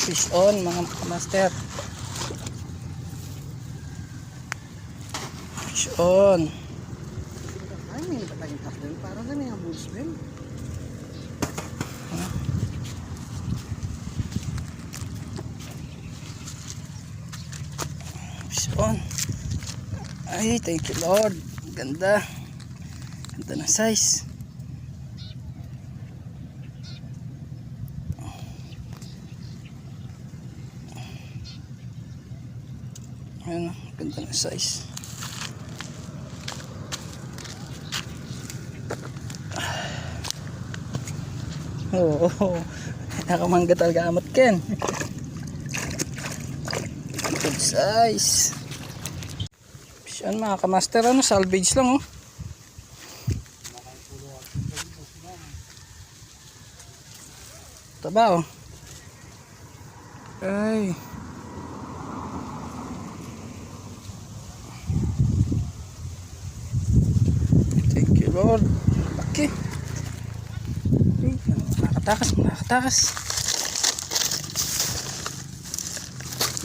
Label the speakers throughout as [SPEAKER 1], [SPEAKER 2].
[SPEAKER 1] Fish on mga master. Fish on.
[SPEAKER 2] Ay, may napatagin takbo. Parang na yung bullsman.
[SPEAKER 1] Fish on. Ay, thank you Lord. Ganda. Ganda ng size. Ayan, ganda ng size. Oo, nakamangga talaga amat Ken. Good size. Yan mga kamaster, ano, salvage lang oh. Taba oh. Ay. Thank you Lord. Laki. Ay, nakatakas, nakatakas.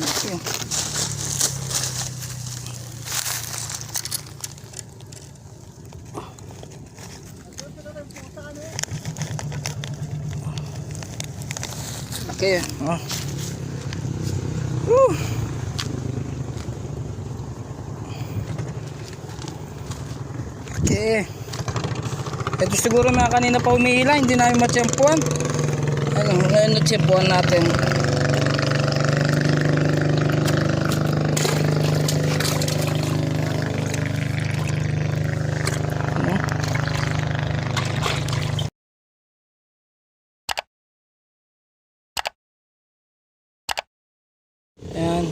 [SPEAKER 1] Okay. Okay, oh. Woo. Okay. Ito siguro mga kanina pa umihila, hindi namin matsyempuan. Ano, ngayon natsyempuan natin. Ayan.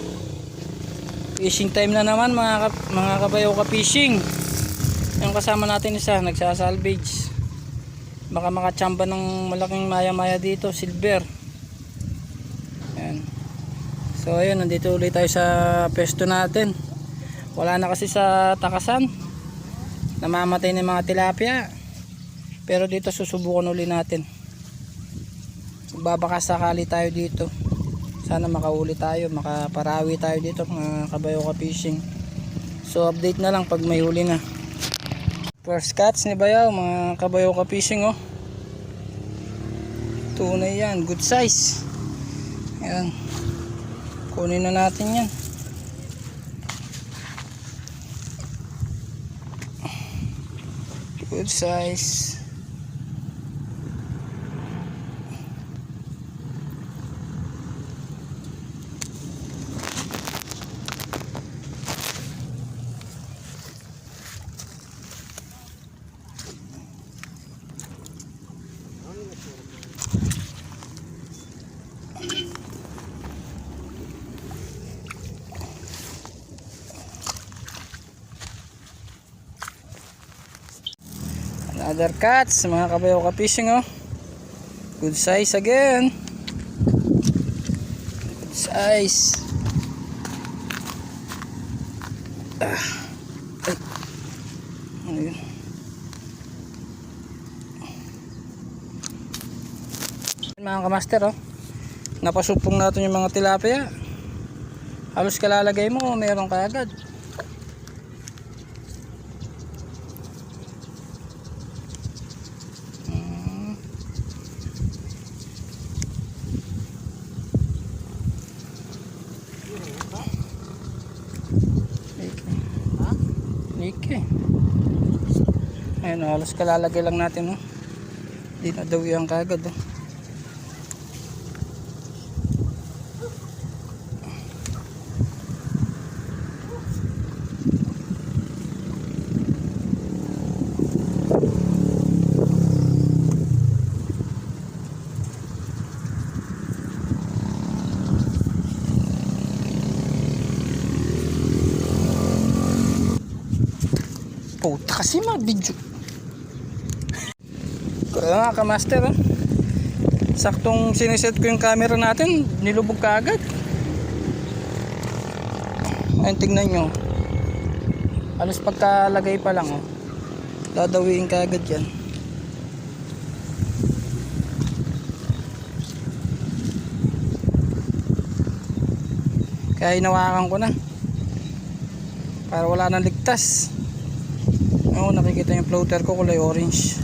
[SPEAKER 1] Fishing time na naman mga kabayo ka fishing. Yung kasama natin isa nagsasalvage. Baka makachamba ng malaking maya-maya dito, silver. Ayan. So ayun, nandito ulit tayo sa pesto natin. Wala na kasi sa takasan. Namamatay na yung mga tilapia. Pero dito susubukan ulit natin. Babaka sakali tayo dito. Sana makauli tayo, makaparawi tayo dito mga kabayo ka fishing. So update na lang pag may huli na. First catch ni Bayaw mga kabayo ka fishing oh. Tunay yan, good size. Ayan. Kunin na natin yan. Good size. Another catch mga kabayo ka fishing oh. Good size again. Good size. Ay. Ano yun? Mga kamaster oh. Napasupong natin yung mga tilapia. Halos kalalagay mo meron ka agad. Okay. Ayun, halos kalalagay lang natin oh. Hindi na daw yung kagad oh. Puta kasi mag-video. Kaya nga ka-master oh. Saktong siniset ko yung camera natin, nilubog ka agad. Ayun, tignan nyo. Halos pagkalagay pa lang oh. Dadawiin ka agad yan. Kaya hinawakan ko na. Para wala nang ligtas. Oo, nakikita yung floater ko kulay orange.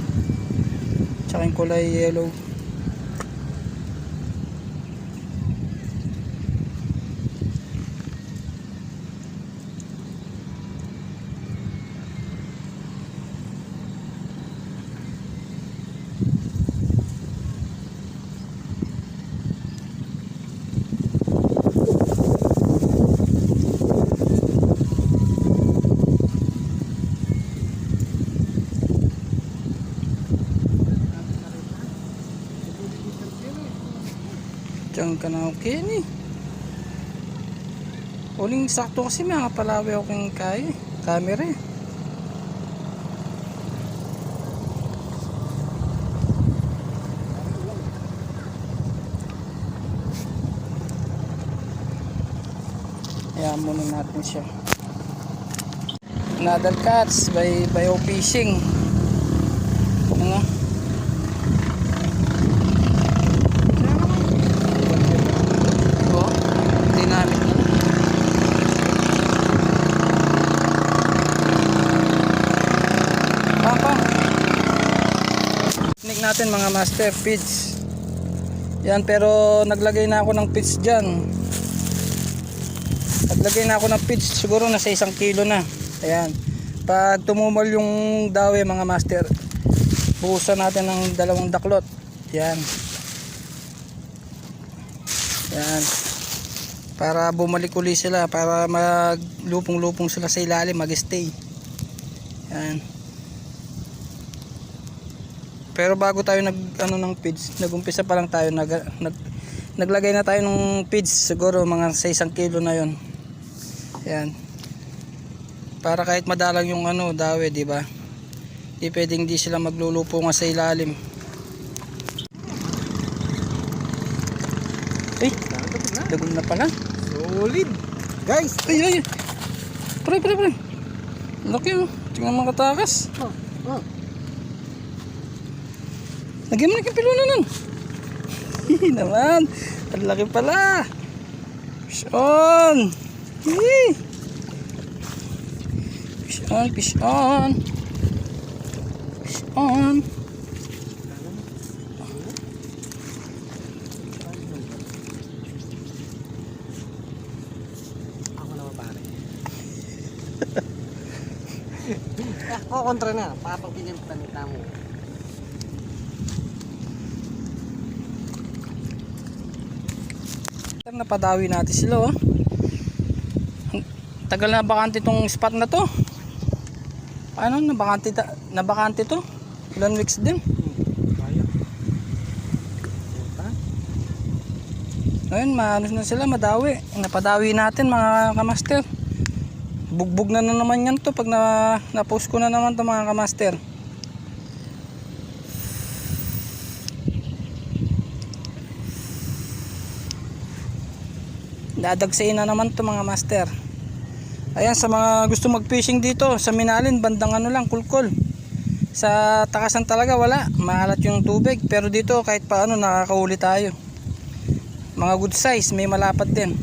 [SPEAKER 1] Tsaka yung kulay yellow. Diyan ka na okay ni. Uling sakto kasi mga palawi ako kong kaya. Camera eh. Ayan muna natin siya. Another catch by Bio Fishing. Ano? Oh, dynamic na. Papa. Technique natin mga master feeds. Yan, pero naglagay na ako ng feeds dyan. Naglagay na ako ng feeds, siguro nasa 1 kilo na. Ayan. Pag tumumal yung dawi mga master, buhusan natin ng 2 daklot. Yan. Yan. Para bumalik uli sila, para maglupong-lupong sila sa ilalim, mag-stay. Yan. Pero bago tayo ng feeds, nagumpisa pa lang tayo, naglagay na tayo ng feeds, siguro mga sa 1 kilo na yon. Yan. Para kahit madalang yung dawi, di ba? Di pwedeng di sila maglulupo nga sa ilalim. Ay, dagon na pala.
[SPEAKER 2] Solid. Guys.
[SPEAKER 1] Ay. Pre. Laki oh. Tingnan mga katakas.
[SPEAKER 2] Oh.
[SPEAKER 1] Lagyan mo na yung pilunan nun. Hihi naman. Ang laki pala. Fish on. Hihi. Fish on.
[SPEAKER 2] Ako naman pare. Ako kontra na. Papagpigyan pa ng tamo.
[SPEAKER 1] Napadawi natin sila oh. Tagal na bakante tong spot na to. Ano, nabakante to? Ilan weeks din? Ayun, maanos na sila, madawi. Napadawi natin mga kamaster. Bugbog na naman yan to pag na-post ko na naman to mga kamaster. Dadagsain na naman to mga master. Ayan, sa mga gusto mag-fishing dito sa Minalin, bandang lang, kulkol. Sa Takasan talaga wala, maalat yung tubig. Pero dito kahit paano nakakahuli tayo. Mga good size, may malapad din.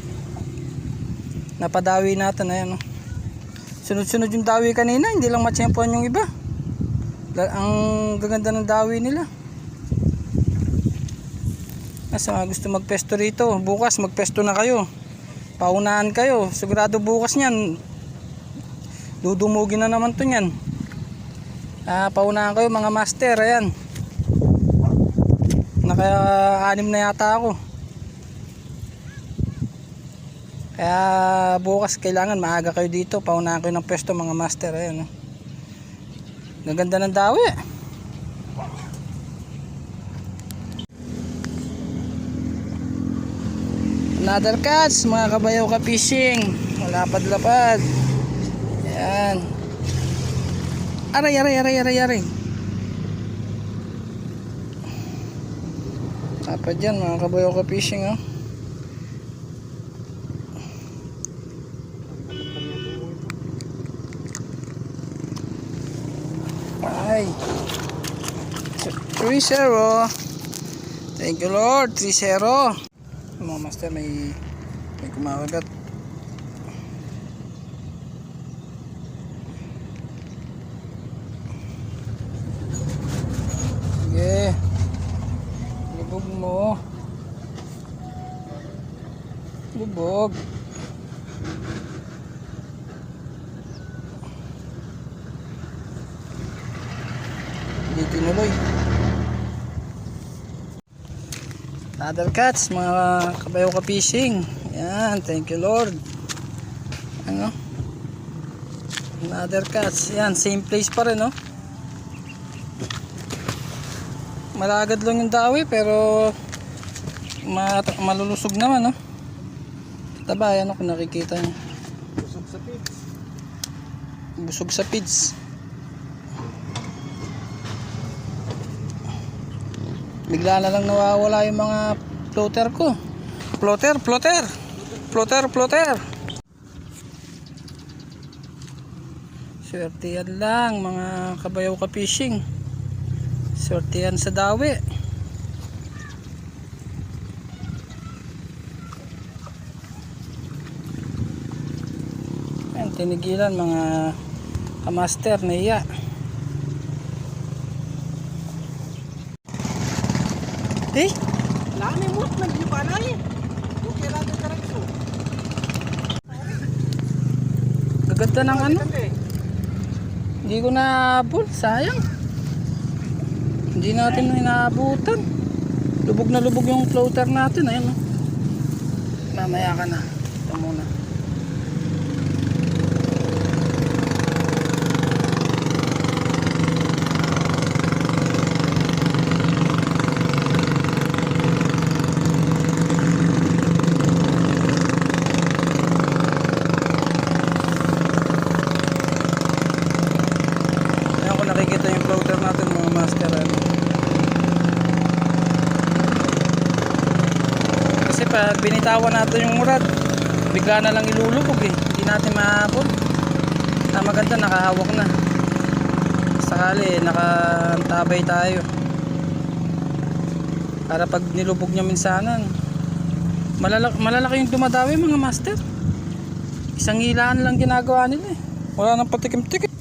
[SPEAKER 1] Napadawi natin, ayan oh. Sunod-sunod yung dawi kanina, hindi lang matsyempoan yung iba. Ang gaganda ng dawi nila. Sa mga gusto magpesto rito, bukas magpesto na kayo. Paunahan kayo, sigurado bukas niyan dudumugin na naman to niyan. Paunahan kayo mga master. Ayan, naka-6 na yata ako. Kaya bukas kailangan maaga kayo dito, paunahan kayo ng pwesto mga master. Ayan, gaganda ng dawi. Another catch mga kabayaw ka fishing. Malapad-lapad. Ayan. Aray. Lapad yan mga kabayaw ka fishing oh. Ay. 3-0. Thank you Lord. 3-0. Mga master, may kumakagat. Bubog. Hindi tinuloy. Another catch mga kabayaw ka fishing. Yan, thank you Lord. Ano? Another catch. Yan, same place pa rin, no? Malagad lang yung dawi pero malulusog naman, no? Taba, yan, no? Kung nakikita nyo.
[SPEAKER 2] Busog sa pits.
[SPEAKER 1] Busog sa pids. Bigla na lang nawawala yung mga floater ko. Floater. Swerte yan lang mga kabayaw ka fishing. Swerte yan sa dawi. Yan, tinigilan mga kamaster na iya. Eh?
[SPEAKER 2] Lami mo, nag-iba na eh. Okay, natin ka rin ito.
[SPEAKER 1] Gaganda ng ano? Hindi ko naabot, sayang. Hindi natin inaabutan. Lubog na lubog yung floater natin. Ayan, oh. Mamaya ka na. Ito muna. Ayan, kung nakikita yung floater natin mga master. Ano. Kasi pag binitawan natin yung rod, bigla na lang ilulubog eh. Hindi natin maabot. Maganda, nakahawak na. Sakali, nakatabay tayo. Para pag nilubog niya minsanan, malalaki yung dumadawi mga master. Isang hilaan lang ginagawa nila eh. Wala nang patikim-tikim.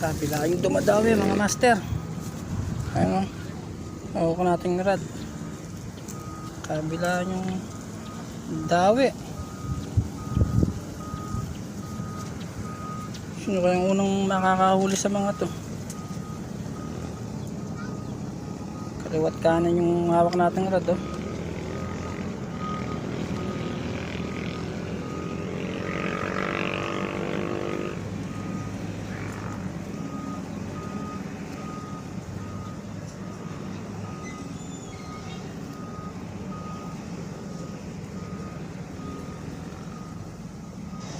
[SPEAKER 1] Kabila yung dumadawi mga master. Ayun o. Ko nating rad. Kabila yung dawi. Sino kayang unang makakahuli sa mga to? Kaliwat kanan yung hawak nating rad, oh.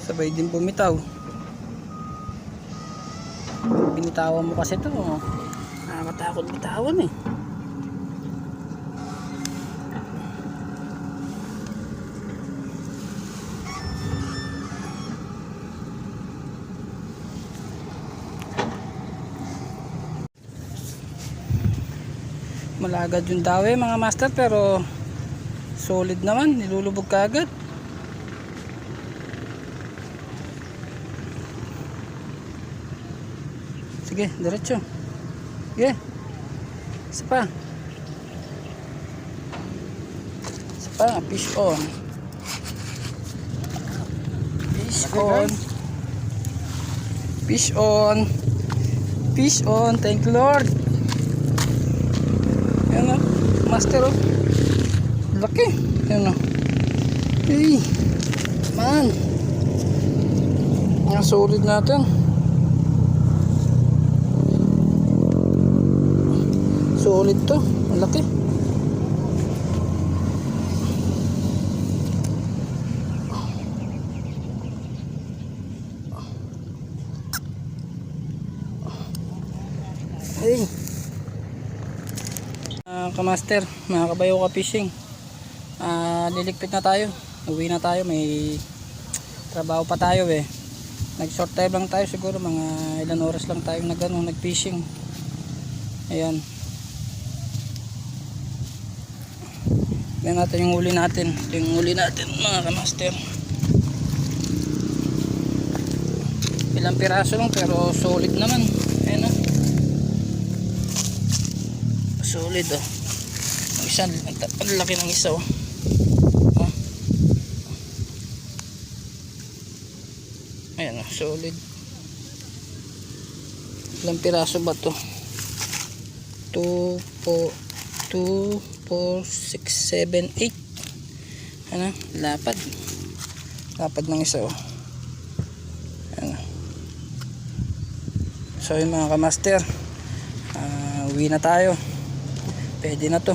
[SPEAKER 1] Sabay din bumitaw. Binitawan mo kasi ito, oh. Nakakatakot bitawan eh. Malagad yung dawi mga master, pero solid naman, nilulubog ka agad. Sige, diretso. Sige. Isa pa. Isa pa, fish on. Fish on. Fish on. Fish on. Thank you Lord. Ayan o. Master o. Laki. Ayan o. Hey. Man. Ang solid natin. Solid to, malaki. Hey. Kamaster, mga kabayo ka fishing. Liligpit na tayo. Uwi na tayo, may trabaho pa tayo eh. Nag short time lang tayo siguro, mga ilan oras lang tayo nag fishing. Ayan. Tignan natin yung huli natin. Ito yung huli natin mga kamaster. Ilang piraso lang pero solid naman. Ayan oh. Solid oh. Ang isa, ang laki ng isa oh. Oh. Ayan oh, solid. Ilang piraso ba to? 2, 4, 6, 7, 8. Ano? Lapad. Lapad ng isa oh. Ano? So yun mga kamaster, uwi na tayo. Pwede na to.